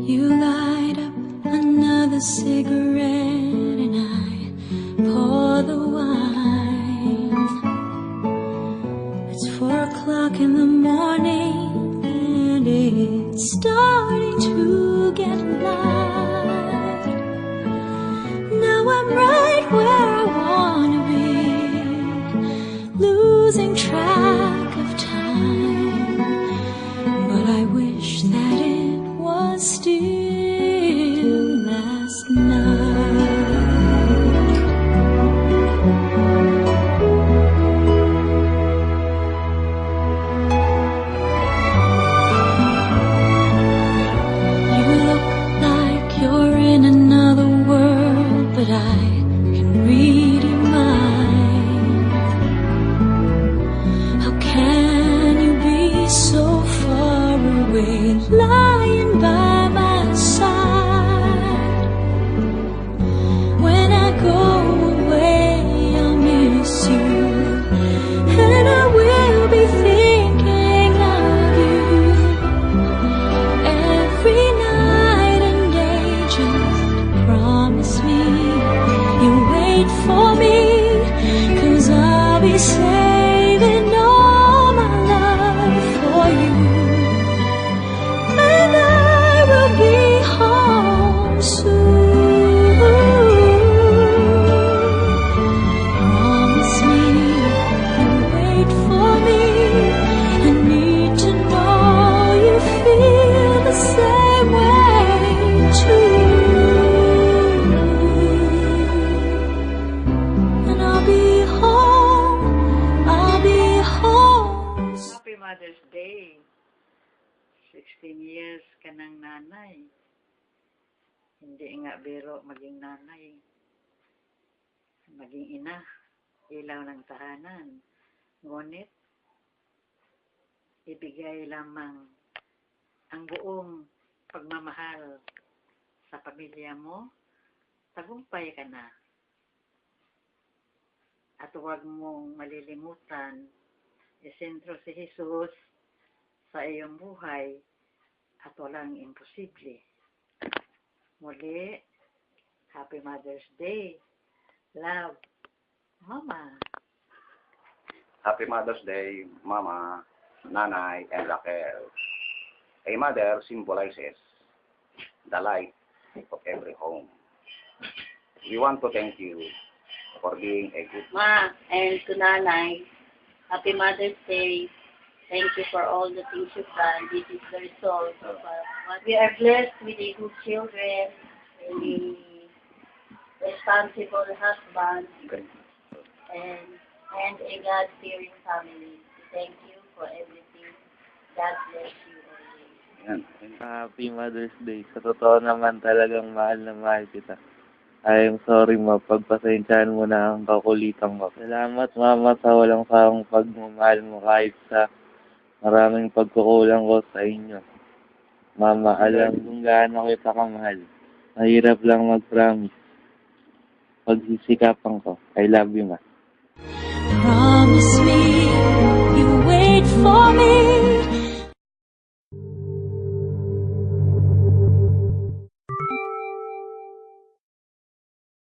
You light up another cigarette and I pour the wine. It's 4 o'clock in the morning and it's starting to get light. Now I'm right where I wanna be, losing track of time. But I wish that it was still last night. You look like you're in another world, but I can read your mind. How can you be so far away, lying by my side? When I go away, I'll miss you, and I will be thinking of you every night and day. Just promise me you'll wait for me, 'cause I'll be saving all my love for you, and I will be home soon. Promise me you'll wait for me. I need to know you feel the same way too. And I'll be home, I'll be home. Happy Mother's Day. 16 years ka ng nanay. Hindi nga biro maging nanay. Maging ina. Ilaw ng tahanan. Ngunit, ibigay lamang ang buong pagmamahal sa pamilya mo. Tagumpay ka na. At huwag mong malilimutan, isentro si Jesus sa iyong buhay at walang imposible. Muli, Happy Mother's Day. Love, Mama. Happy Mother's Day, Mama, Nanay, and Raquel. A mother symbolizes the light of every home. We want to thank you for being a good Ma, and to Nanay, Happy Mother's Day. Thank you for all the things you've done. This is the result of we are blessed with a good children, a responsible husband, and a God-fearing family. Thank you for everything. God bless you always. Happy Mother's Day. Sa totoo naman talagang mahal na mahal kita. I am sorry, ma. Pagpasensyahan mo na ang kakulitan ko. Salamat, Mama, sa walang sawang pagmamahal mo kahit sa maraming pagkukulang ko sa inyo. Mama, alam kung gaano kita kamahal. Mahirap lang mag-promise. Pagsisikapan ko. I love you, ma. Promise me